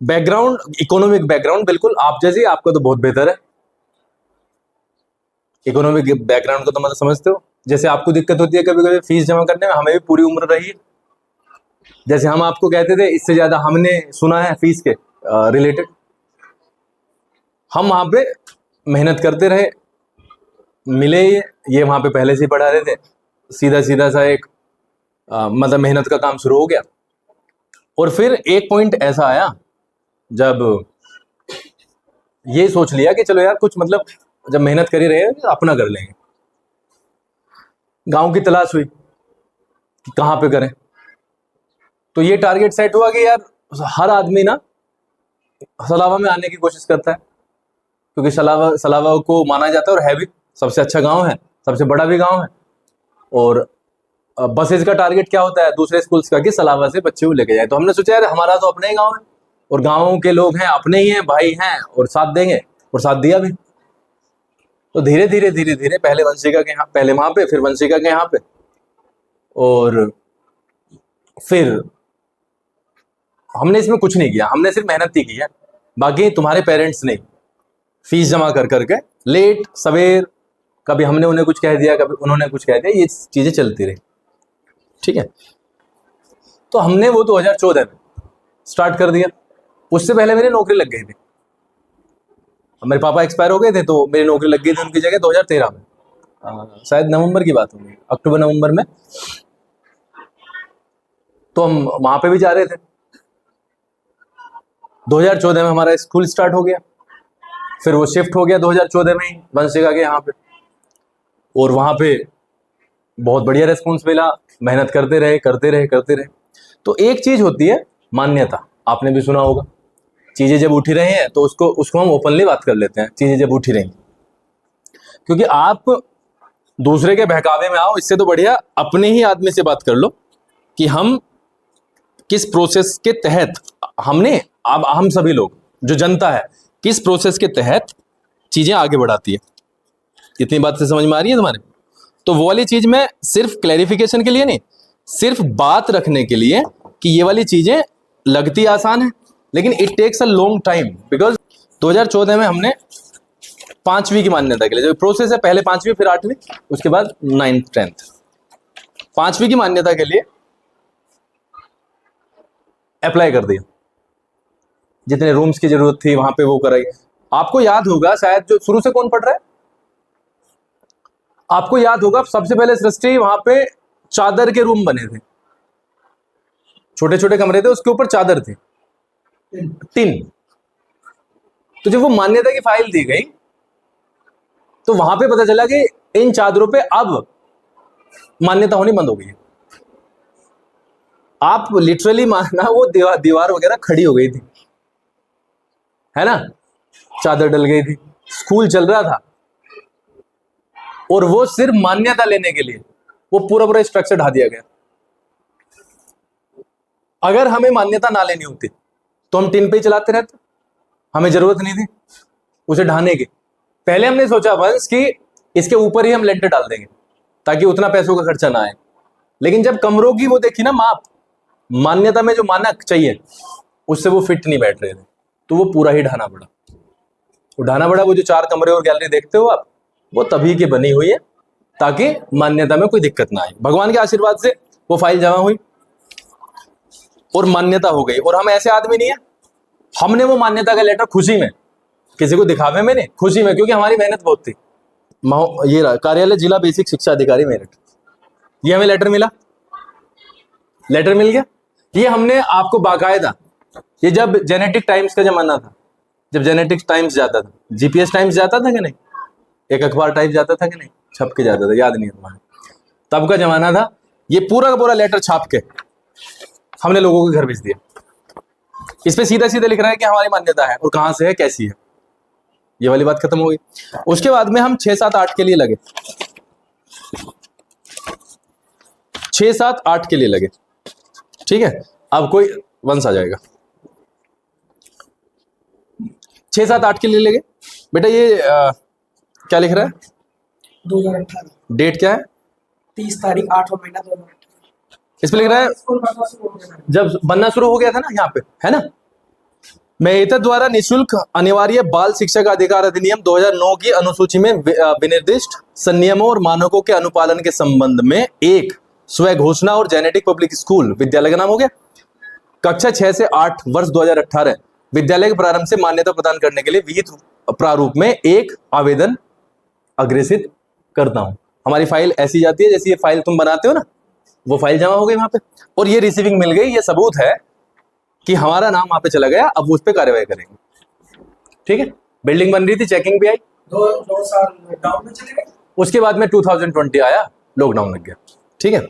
Background, economic background बिल्कुल आप जैसे, आपका तो बहुत बेहतर है। इकोनॉमिक बैकग्राउंड को तो मतलब समझते हो। जैसे आपको दिक्कत होती है कभी कभी फीस जमा करने में, हमें भी पूरी उम्र रही है। जैसे हम आपको कहते थे इससे ज्यादा हमने सुना है फीस के रिलेटेड। हम वहां पे मेहनत करते रहे, मिले ये वहां पे पहले से ही पढ़ा रहे थे, सीधा सीधा सा एक मतलब मेहनत का काम शुरू हो गया। और फिर एक पॉइंट ऐसा आया जब ये सोच लिया कि चलो यार कुछ मतलब जब मेहनत कर ही रहे हैं तो अपना कर लेंगे। गांव की तलाश हुई कि कहाँ पे करें, तो ये टारगेट सेट हुआ कि यार हर आदमी ना सलावा में आने की कोशिश करता है, क्योंकि सलावा को माना जाता है और है भी सबसे अच्छा गांव है, सबसे बड़ा भी गांव है। और बसेज का टारगेट क्या होता है दूसरे स्कूल्स का कि सलावा से बच्चे को लेके जाए। तो हमने सोचा यार हमारा तो अपना ही गांव है और गांवों के लोग हैं, अपने ही हैं, भाई हैं और साथ देंगे, और साथ दिया भी। तो धीरे धीरे धीरे धीरे पहले वंशिका के यहाँ, पहले वहां पे, फिर वंशिका के यहाँ पे, और फिर हमने इसमें कुछ नहीं किया, हमने सिर्फ मेहनत ही की है। बाकी तुम्हारे पेरेंट्स ने फीस जमा कर करके लेट सवेर, कभी हमने उन्हें कुछ कह दिया, कभी उन्होंने कुछ कह दिया, ये चीजें चलती रही। ठीक है, तो हमने वो 2014 में स्टार्ट कर दिया। उससे पहले मेरी नौकरी लग गई थी, मेरे पापा एक्सपायर हो गए थे तो मेरी नौकरी लग गई थी उनकी जगह 2013 में, शायद नवंबर की बात होगी, अक्टूबर नवंबर में। तो हम वहां पे भी जा रहे थे। 2014 में हमारा स्कूल स्टार्ट हो गया, फिर वो शिफ्ट हो गया 2014 में ही वंशिका के यहाँ पे, और वहां पे बहुत बढ़िया रेस्पॉन्स मिला। मेहनत करते रहे करते रहे करते रहे। तो एक चीज होती है मान्यता, आपने भी सुना होगा, चीजें जब उठी रही हैं तो उसको हम ओपनली बात कर लेते हैं, चीजें जब उठी रही, क्योंकि आप दूसरे के बहकावे में आओ, इससे तो बढ़िया अपने ही आदमी से बात कर लो कि हम किस प्रोसेस के तहत, हमने, अब हम सभी लोग जो जनता है, किस प्रोसेस के तहत चीजें आगे बढ़ाती है। इतनी बात से समझ में आ रही है तुम्हारे? तो वो वाली चीज में सिर्फ क्लैरिफिकेशन के लिए नहीं, सिर्फ बात रखने के लिए कि ये वाली चीजें लगती आसान है लेकिन it takes a long time. Because 2014 में हमने 5वीं की मान्यता के लिए जो प्रोसेस है, पहले 5वीं फिर 8वीं, उसके बाद 9th 10th, 5वीं की मान्यता के लिए अप्लाई कर दिया। जितने रूम्स की जरूरत थी वहां पे वो कराई। आपको याद होगा शायद, जो शुरू से कौन पढ़ रहा है, आपको याद होगा सबसे पहले सृष्टि वहां पे चादर के रूम बने थे, छोटे छोटे कमरे थे, उसके ऊपर चादर थी, टिन। तो जब वो मान्यता की फाइल दी गई तो वहां पे पता चला कि इन चादरों पे अब मान्यता होनी बंद हो गई है। आप लिटरली मानना, वो दीवार वगैरह खड़ी हो गई थी, है ना, चादर डल गई थी, स्कूल चल रहा था, और वो सिर्फ मान्यता लेने के लिए वो पूरा पूरा स्ट्रक्चर ढा दिया गया। अगर हमें मान्यता ना लेनी होती तो हम टिन पे ही चलाते रहते, हमें जरूरत नहीं थी उसे ढाने की। पहले हमने सोचा वंश कि इसके ऊपर ही हम लेंटर डाल देंगे ताकि उतना पैसों का खर्चा ना आए, लेकिन जब कमरों की वो देखी ना माप, मान्यता में जो मानक चाहिए उससे वो फिट नहीं बैठ रहे थे, तो वो पूरा ही ढाना पड़ा। उठाना पड़ा। वो जो 4 कमरे और गैलरी देखते हो आप, वो तभी की बनी हुई है ताकि मान्यता में कोई दिक्कत ना आए। भगवान के आशीर्वाद से वो फाइल जमा हुई और मान्यता हो गई। और हम ऐसे आदमी नहीं है, हमने वो मान्यता का लेटर खुशी में, किसी को दिखावे में नहीं, खुशी में, क्योंकि हमारी मेहनत बहुत थी। ये रहा कार्यालय जिला बेसिक शिक्षा अधिकारी मेरठ, ये हमें लेटर मिला, लेटर मिल गया। ये हमने आपको बाकायदा, ये जब जेनेटिक टाइम्स का जमाना था, जब जेनेटिक टाइम्स जाता था, जीपीएस टाइम्स जाता था कि नहीं, एक अखबार टाइप जाता था कि नहीं, छप के जाता था, याद नहीं है तुम्हारे, तब का जमाना था। ये पूरा का पूरा लेटर छाप के हमने लोगों के घर भेज दिया। इस पे सीधा सीधा लिख रहा है कि हमारी मान्यता है और कहां से है, कैसी है, ये वाली बात खत्म हो गई। उसके बाद में हम 6, 7, 8 के लिए लगे, 6, 7, 8 के लिए लगे। ठीक है, अब कोई वंश आ जाएगा। 6, 7, 8 के लिए लगे। बेटा ये क्या लिख रहा है? 2018। डेट क्या है? 30 तारीख 8वां महीना 2018। इस पे लिख रहा है जब बनना शुरू हो गया था ना, यहाँ पे है ना, मैं एतद द्वारा निशुल्क अनिवार्य बाल शिक्षा का अधिकार अधिनियम 2009 की अनुसूची में विनिर्दिष्ट संनियमों और मानकों के अनुपालन के संबंध में एक स्व घोषणा और जेनेटिक पब्लिक स्कूल विद्यालय का नाम हो गया कक्षा 6 से 8 वर्ष 2018 विद्यालय के प्रारंभ से मान्यता प्रदान करने के लिए विहित प्रारूप में एक आवेदन अग्रेसित करता हूं। हमारी फाइल ऐसी जाती है जैसी ये फाइल तुम बनाते हो ना, वो फाइल जमा हो गई वहां पे और ये रिसीविंग मिल गई। ये सबूत है कि हमारा नाम वहां पे चला गया। अब उस पर कार्रवाई करेंगे। ठीक है, बिल्डिंग बन रही थी, चेकिंग भी आई, 2 साल लॉकडाउन में चले गए। उसके बाद में 2020 आया, लॉकडाउन लग गया। ठीक है,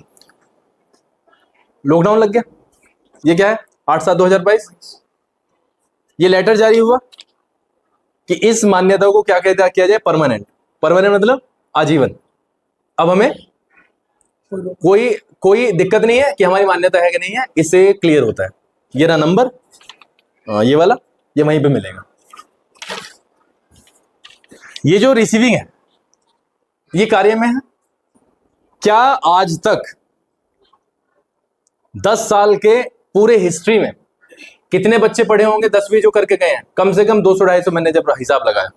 लॉकडाउन लग गया। ये क्या है, 8/7/2022 ये लेटर जारी हुआ कि इस मान्यता को क्या कहता किया जाए, परमानेंट। परमानेंट मतलब आजीवन। अब हमें कोई दिक्कत नहीं है कि हमारी मान्यता है कि नहीं है, इससे क्लियर होता है। ये रहा नंबर, ये वाला, ये वहीं पे मिलेगा। ये जो रिसीविंग है ये कार्य में है। क्या आज तक 10 साल के पूरे हिस्ट्री में कितने बच्चे पढ़े होंगे 10वीं जो करके गए हैं? कम से कम 200-250 मैंने जब हिसाब लगाया,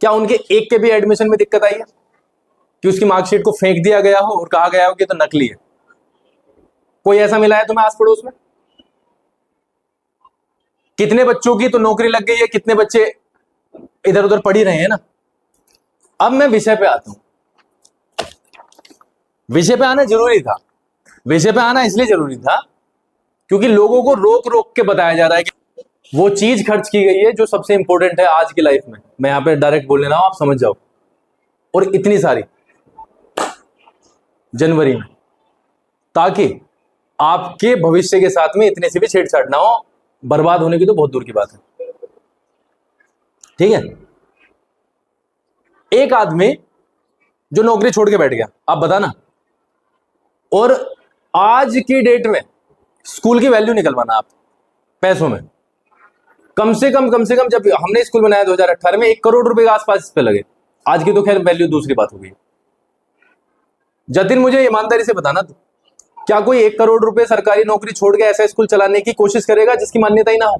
क्या उनके एक के भी एडमिशन में दिक्कत आई है कि उसकी मार्कशीट को फेंक दिया गया हो और कहा गया हो कि तो नकली है? कोई ऐसा मिला है तुम्हें आस पड़ोस में? कितने बच्चों की तो नौकरी लग गई है, कितने बच्चे इधर उधर पढ़ ही रहे हैं ना। अब मैं विषय पे आता हूं। विषय पे आना जरूरी था। विषय पे आना इसलिए जरूरी था क्योंकि लोगों को रोक रोक के बताया जा रहा है कि वो चीज खर्च की गई है जो सबसे इंपॉर्टेंट है आज की लाइफ में। मैं यहां पे डायरेक्ट बोलने रहा हूं, आप समझ जाओ। और इतनी सारी जनवरी में, ताकि आपके भविष्य के साथ में इतने से भी छेड़छाड़ ना हो। बर्बाद होने की तो बहुत दूर की बात है। ठीक है, एक आदमी जो नौकरी छोड़ के बैठ गया, आप बताना। और आज की डेट में स्कूल की वैल्यू निकलवाना आप पैसों में, कम से कम जब हमने स्कूल बनाया 2018 में 1 करोड़ रुपए के आसपास इस पे लगे। आज की तो खैर वैल्यू दूसरी बात हो गई। जतिन, मुझे ईमानदारी से बताना, तो क्या कोई 1 करोड़ रुपए सरकारी नौकरी छोड़ के ऐसा स्कूल चलाने की कोशिश करेगा जिसकी मान्यता ही ना हो?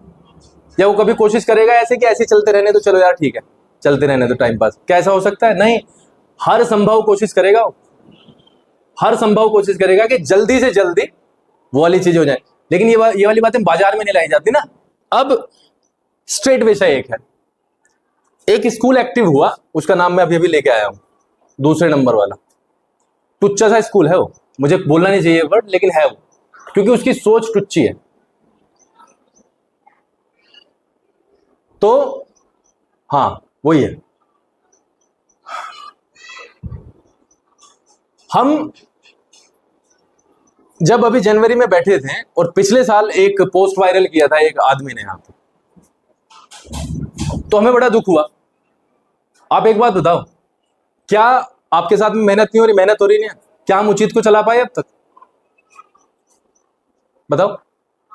या वो कभी कोशिश करेगा ऐसे कि ऐसे चलते रहने तो चलो यार ठीक है, चलते रहने तो टाइम पास, क्या ऐसा हो सकता है? नहीं, हर संभव कोशिश करेगा वो। हर संभव कोशिश करेगा कि जल्दी से जल्दी वो वाली चीज हो जाए। लेकिन ये वाली बातें बाजार में नहीं लाई जाती ना। अब स्ट्रेट विषय एक है, एक स्कूल एक्टिव हुआ, उसका नाम मैं अभी अभी लेके आया हूं, दूसरे नंबर वाला। टुच्चा सा स्कूल है वो, मुझे बोलना नहीं चाहिए वर्ड, लेकिन है वो, क्योंकि उसकी सोच टुच्ची है। तो हाँ, वही है। हम जब अभी जनवरी में बैठे थे और पिछले साल एक पोस्ट वायरल किया था एक आदमी ने यहां पे, तो हमें बड़ा दुख हुआ। आप एक बात बताओ, क्या आपके साथ में मेहनत नहीं हो रही? मेहनत हो रही नहीं है? क्या हम उचित को चला पाए अब तक? बताओ,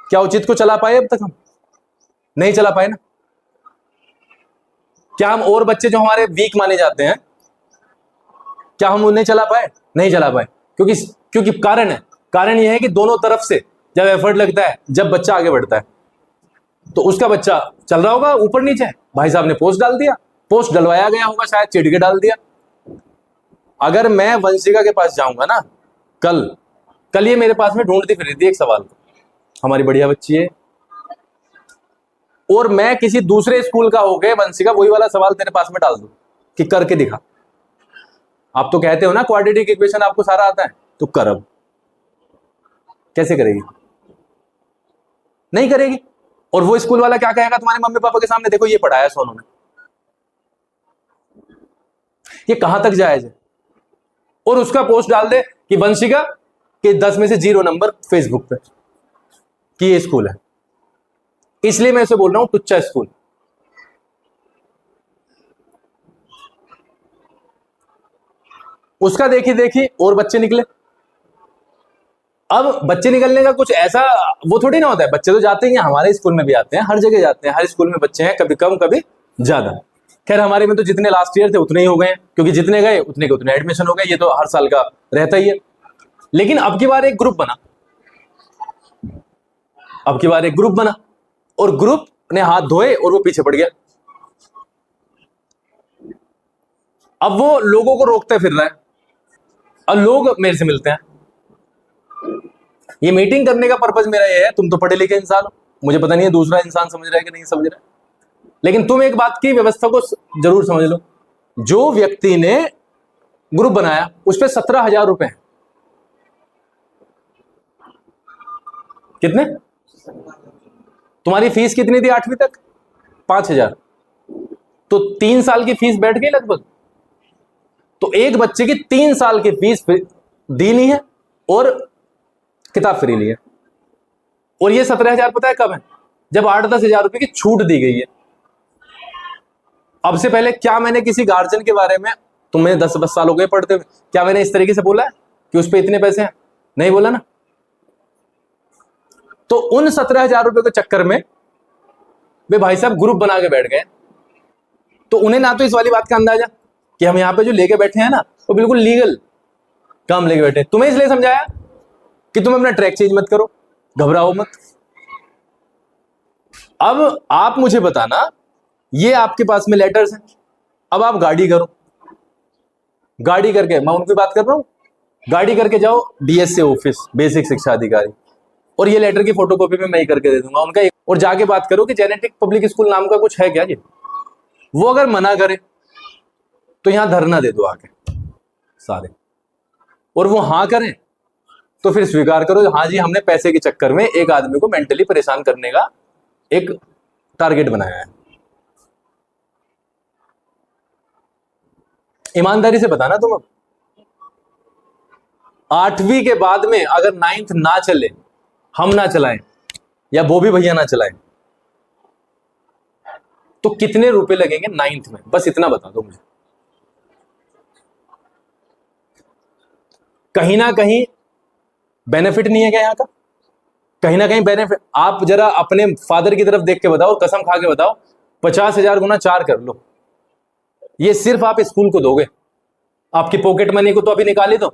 क्या उचित को चला पाए अब तक? हम नहीं चला पाए ना। क्या हम और बच्चे जो हमारे वीक माने जाते हैं, क्या हम उन्हें चला पाए? नहीं चला पाए। क्योंकि कारण यह है कि दोनों तरफ से जब एफर्ट लगता है, जब बच्चा आगे बढ़ता है, तो उसका बच्चा चल रहा होगा ऊपर नीचे, भाई साहब ने पोस्ट डाल दिया, पोस्ट डलवाया गया होगा, शायद चिढ़ के डाल दिया। अगर मैं वंशिका के पास जाऊंगा ना, कल ये मेरे पास में ढूंढती फिर रही थी एक सवाल को, हमारी बढ़िया बच्ची है, और मैं किसी दूसरे स्कूल का हो गए, वंशिका वही वाला सवाल तेरे पास में डाल दूं कि करके दिखा। आप तो कहते हो ना क्वाड्रेटिक इक्वेशन आपको सारा आता है, तो कर। अब कैसे करेगी? नहीं करेगी। और वो स्कूल वाला क्या कहेगा तुम्हारे मम्मी पापा के सामने, देखो ये पढ़ाया सोनू ने। ये कहां तक जायज है? और उसका पोस्ट डाल दे कि वंशिका के 10 में से 0 नंबर फेसबुक पे, कि ये स्कूल है। इसलिए मैं इसे बोल रहा हूं टुच्चा स्कूल। उसका देखी और बच्चे निकले। अब बच्चे निकलने का कुछ ऐसा वो थोड़ी ना होता है, बच्चे तो जाते ही हैं, हमारे स्कूल में भी आते हैं, हर जगह जाते हैं, हर स्कूल में बच्चे हैं, कभी कम कभी ज्यादा। खैर हमारे में तो जितने लास्ट ईयर थे उतने ही हो गए हैं, क्योंकि जितने गए उतने के उतने एडमिशन हो गए, ये तो हर साल का रहता ही है। लेकिन अब की बार एक ग्रुप बना, और ग्रुप ने हाथ धोए और वो पीछे पड़ गया। अब वो लोगों को रोकते फिर रहा है और लोग मेरे से मिलते हैं। ये मीटिंग करने का पर्पज मेरा ये है, तुम तो पढ़े लिखे इंसान हो, मुझे पता नहीं है दूसरा इंसान समझ रहा है कि नहीं समझ रहा है, लेकिन तुम एक बात की व्यवस्था को जरूर समझ लो। जो व्यक्ति ने ग्रुप बनाया उस पर 17,000 रुपए हैं। कितने? तुम्हारी फीस कितनी थी 8वीं तक? 5,000। तो 3 साल की फीस बैठ गई लगभग। तो एक बच्चे की 3 साल की फीस दी नहीं है और किताब फ्री ली है। और ये 17,000 पता है कब है? जब 8-10 हजार रुपए की छूट दी गई है। अब से पहले क्या मैंने किसी गार्जियन के बारे में, तुम्हें 10 साल हो गए पढ़ते हुए, क्या मैंने इस तरीके से बोला है कि उस पर इतने पैसे हैं? नहीं बोला ना। तो उन 17,000 रुपए के चक्कर में वे भाई साहब ग्रुप बना के बैठ गए। तो उन्हें ना तो इस वाली बात का अंदाजा कि हम यहां पे जो लेके बैठे हैं ना वो बिल्कुल लीगल काम लेके बैठे हैं। तुम्हें इसलिए समझाया कि तुम अपना ट्रैक चेंज मत करो, घबराओ मत। अब आप मुझे बताना, ये आपके पास में लेटर्स हैं, अब आप गाड़ी करो, गाड़ी करके, मैं उनकी बात कर रहा हूं, गाड़ी करके जाओ बीएससी ऑफिस, बेसिक शिक्षा अधिकारी, और ये लेटर की फोटोकॉपी में मैं ही करके दे दूंगा उनका। और जाके बात करो कि जेनेटिक पब्लिक स्कूल नाम का कुछ है क्या ये। वो अगर मना करे तो यहां धरना दे दो आके सारे, और वो हां करें तो फिर स्वीकार करो, हाँ जी हमने पैसे के चक्कर में एक आदमी को मेंटली परेशान करने का एक टारगेट बनाया है। ईमानदारी से बताना तुम। अब 8वीं के बाद में अगर 9th ना चले, हम ना चलाएं या वो भी भैया ना चलाएं, तो कितने रुपए लगेंगे 9th में? बस इतना बता दो मुझे। कहीं ना कहीं बेनिफिट नहीं है क्या यहां का? कहीं ना कहीं बेनिफिट। आप जरा अपने फादर की तरफ देख के बताओ, कसम खा के बताओ, 50,000 गुना 4 कर लो। ये सिर्फ आप स्कूल को दोगे। आपकी पॉकेट मनी को तो अभी निकाल ही दो,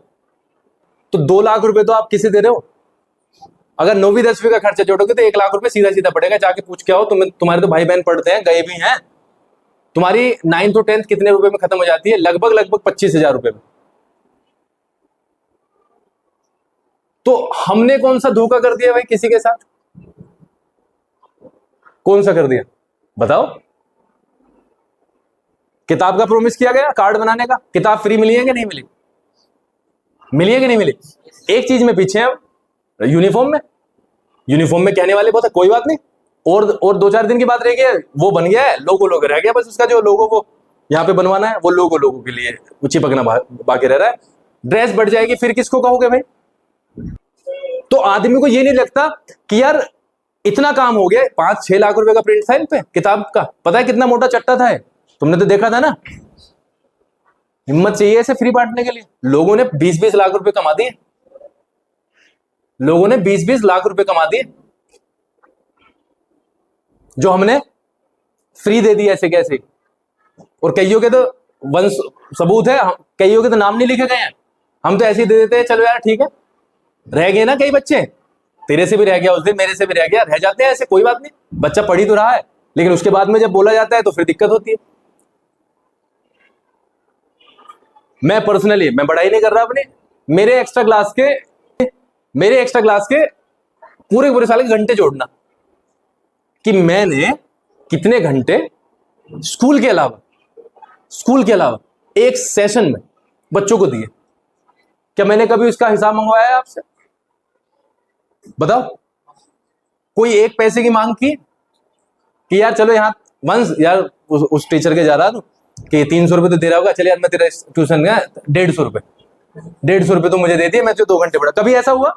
तो 2 लाख रुपए तो आप किसे दे रहे हो? अगर 9वीं 10वीं का खर्चा जोड़ोगे तो 1 लाख रुपए सीधा सीधा पड़ेगा। जाके पूछ के आओ, तुम्हारे तो भाई बहन पढ़ते हैं, गए भी हैं। तुम्हारी 9th और 10th कितने रुपए में खत्म हो जाती है? लगभग 25,000 रुपए में। तो हमने कौन सा धोखा कर दिया भाई किसी के साथ? कौन सा कर दिया बताओ? किताब का प्रॉमिस किया गया, कार्ड बनाने का, किताब फ्री मिली है कि नहीं मिली? मिली है कि नहीं मिली? एक चीज में पीछे हैं, यूनिफॉर्म में। यूनिफॉर्म में कहने वाले बहुत है, कोई बात नहीं, और 2-4 दिन की बात रह गई, वो बन गया है, लोगो रह गया बस। उसका जो लोगो वो यहाँ पे बनवाना है, वो लोगो के लिए चिपकना बाकी रह रहा है। ड्रेस बढ़ जाएगी, फिर किसको कहोगे भाई? तो आदमी को ये नहीं लगता कि यार इतना काम हो गया, 5-6 लाख रुपए का प्रिंट था इन पे किताब का। पता है कितना मोटा चट्टा था? तुमने तो देखा था ना। हिम्मत चाहिए ऐसे फ्री बांटने के लिए। लोगों ने 20-20 लाख रुपए कमा दिए, लोगों ने 20-20 लाख रुपए कमा दिए, जो हमने फ्री दे दिया ऐसे कैसे। और कईयों के तो वंश सबूत है, कईयों के तो नाम नहीं लिखे गए हैं, हम तो ऐसे ही दे देते हैं, चलो यार ठीक है। रह गए ना कई बच्चे, तेरे से भी रह गया उस दिन, मेरे से भी रह गया, रह जाते हैं ऐसे, कोई बात नहीं। बच्चा पढ़ी तो रहा है, लेकिन उसके बाद में जब बोला जाता है तो फिर दिक्कत होती है। मैं पर्सनली, मैं बड़ाई नहीं कर रहा अपने, मेरे एक्स्ट्रा क्लास के पूरे साल के घंटे जोड़ना कि मैंने कितने घंटे स्कूल के अलावा एक सेशन में बच्चों को दिए। क्या मैंने कभी उसका हिसाब मंगवाया है आपसे? बताओ। कोई एक पैसे की मांग की कि यार चलो यहाँ वंश, यार उस टीचर के जा रहा था कि 300 रुपए तो दे रहा होगा, चल यार मैं तेरा ट्यूशन गया 150 रुपए तो मुझे दे दिए, मैं तो 2 घंटे पढ़ा। कभी ऐसा हुआ?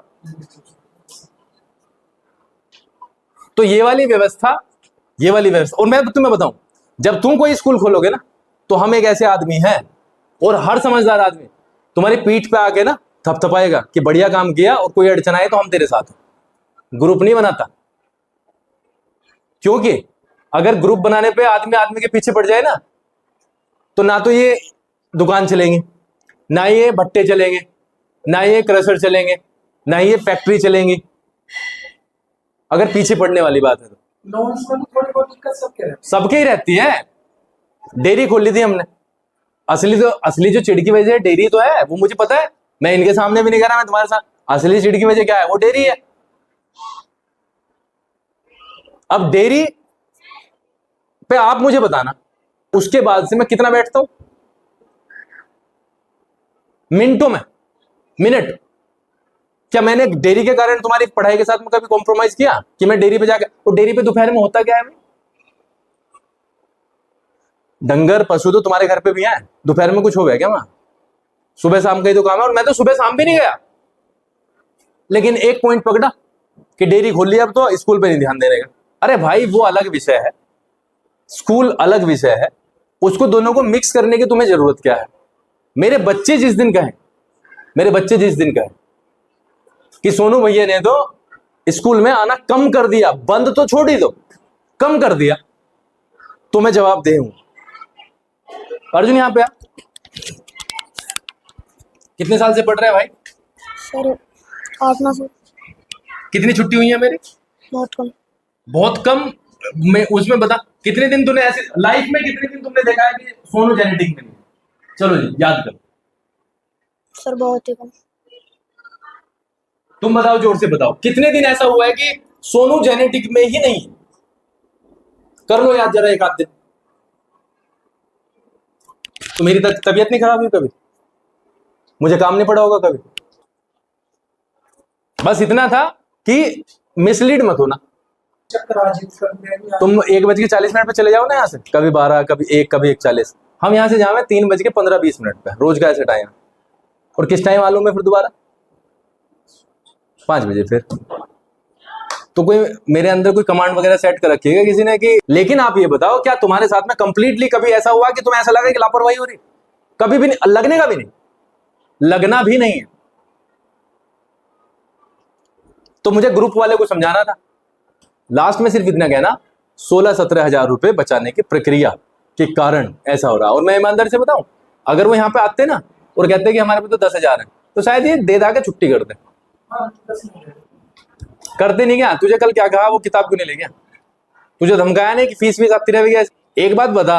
तो ये वाली व्यवस्था, और मैं तुम्हें बताऊं, जब तुम कोई स्कूल खोलोगे ना, तो हम एक ऐसे आदमी हैं, और हर समझदार आदमी तुम्हारी पीठ पे आके ना थपथपाएगा कि बढ़िया काम किया, और कोई अड़चन आए तो हम तेरे साथ हैं। ग्रुप नहीं बनाता, क्योंकि अगर ग्रुप बनाने पे आदमी के पीछे पड़ जाए ना, तो ना तो ये दुकान चलेंगी, ना ये भट्टे चलेंगे, ना ये क्रशर चलेंगे, ना ये फैक्ट्री चलेंगी, अगर पीछे पड़ने वाली बात है तो। लोन्स में तो थोड़ी बहुत दिक्कत सबके रहती सबके ही रहती है। डेयरी खोल ली थी हमने। असली जो चिढ़ की वजह है डेयरी तो है, वो मुझे पता है। मैं इनके सामने भी नहीं कह रहा, मैं तुम्हारे साथ। असली चिढ़ की वजह क्या है? वो डेयरी है। अब डेयरी पे आप मुझे बताना, उसके बाद से मैं कितना बैठता हूं मिनटों में, मिनट। क्या मैंने डेयरी के कारण तुम्हारी पढ़ाई के साथ में कभी कॉम्प्रोमाइज किया कि मैं डेयरी पे जाकर? वो डेयरी पे दोपहर में होता क्या है? डंगर पशु तो तुम्हारे घर पे भी है, दोपहर में कुछ हो गया क्या वहां? सुबह शाम का ही तो काम है। और मैं तो सुबह शाम भी नहीं गया, लेकिन एक पॉइंट पकड़ा कि डेयरी खोल लिया, अब तो स्कूल पे नहीं ध्यान देने का। अरे भाई, वो अलग विषय है, स्कूल अलग विषय है। उसको दोनों को मिक्स करने की तुम्हें जरूरत क्या है? मेरे बच्चे जिस दिन कहें, मेरे बच्चे जिस दिन कहें कि सोनू भैया ने तो स्कूल में आना कम कर दिया, बंद तो छोड़ ही दो, कम कर दिया, तो मैं जवाब दे हूं। अर्जुन यहां पे आ। कितने साल से पढ़ रहे हैं भाई? सर 8-9 साल। कितनी छुट्टी हुई है मेरी? बहुत कम। बहुत कम। मैं उसमें बता, कितने दिन तूने ऐसे लाइफ में, कितने दिन तुमने देखा है कि सोनू जेनेटिक में नहीं? चलो जी, याद करो। सर बहुत ही कम। तुम बताओ, जोर से बताओ, कितने दिन ऐसा हुआ है कि सोनू जेनेटिक में ही नहीं? कर लो याद जरा, एक आध दिन। तो मेरी तबीयत नहीं खराब हुई कभी? मुझे काम नहीं पड़ा होगा कभी? बस इतना था कि मिसलीड मत होना। चक्कर आ जाए। तुम 1:40 पे चले जाओ ना यहाँ से, कभी 12, कभी 1, कभी 1:40। हम यहाँ से जावे 3:15-20 पे, रोज का ऐसे टाइम। और किस टाइम मालूम है फिर दोबारा? 5 बजे फिर। तो कोई मेरे अंदर कोई कमांड वगैरह सेट कर रखी है किसी ने कि? लेकिन आप ये बताओ, क्या तुम्हारे साथ में कंप्लीटली कभी ऐसा हुआ कि तुम्हें ऐसा लगा कि लापरवाही हो रही? कभी भी नहीं, लगने का भी नहीं, लगना भी नहीं है। तो मुझे ग्रुप वाले को समझाना था, लास्ट में सिर्फ इतना कहना, 16-17 हजार रुपए बचाने की प्रक्रिया के कारण ऐसा हो रहा। और मैं ईमानदारी से बताऊं, अगर वो यहां पे आते ना और कहते कि हमारे पे तो 10,000 है, तो शायद ये दे के छुट्टी कर दे। करते नहीं क्या? तुझे कल क्या कहा, वो किताब क्यों नहीं ले गया? तुझे धमकाया नहीं कि फीस आती रहेगी? एक बात बता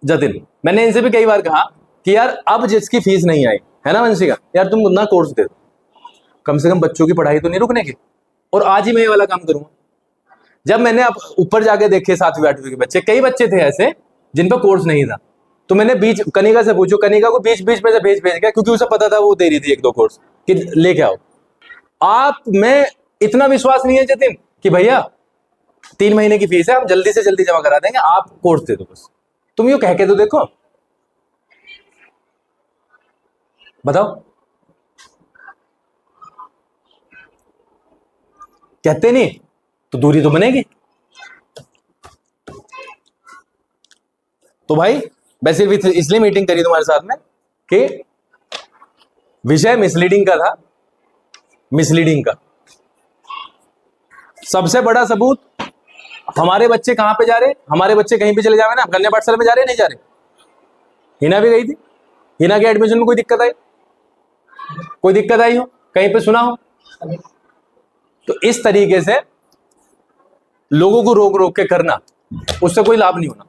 जतिन, मैंने इनसे भी कई बार कहा कि यार अब जिसकी फीस नहीं आई है ना वंशिका, यार तुम ना कोर्स दे दो, कम से कम बच्चों की पढ़ाई तो नहीं रुकने की। और आज ही मैं ये वाला काम करूंगा। जब मैंने अब ऊपर जाके देखे 7वीं 8वीं के बच्चे, कई बच्चे थे ऐसे जिन पर कोर्स नहीं था, तो मैंने बीच कनिका से पूछो, कनिका को बीच बीच में से भेज गया, क्योंकि उसे पता था वो दे रही थी 1-2 कोर्स कि लेके आओ। आप में इतना विश्वास नहीं है जतिन कि भैया 3 महीने की फीस है, हम जल्दी से जल्दी जमा करा देंगे, आप कोर्स दे दो बस। तुम यूं कह के तो देखो, बताओ। कहते नहीं तो दूरी तो बनेगी। तो भाई मैं सिर्फ इसलिए मीटिंग करी तुम्हारे साथ में कि विषय मिसलीडिंग का था, मिसलीडिंग का। सबसे बड़ा सबूत, हमारे बच्चे कहां पे जा रहे? हमारे बच्चे कहीं पे चले जावे ना, कन्या पाठशाला में जा रहे, नहीं जा रहे? हिना भी गई थी, हिना के एडमिशन में कोई दिक्कत आई? कोई दिक्कत आई हो कहीं पे, सुना हो? तो इस तरीके से लोगों को रोक रोक के करना, उससे कोई लाभ नहीं होना।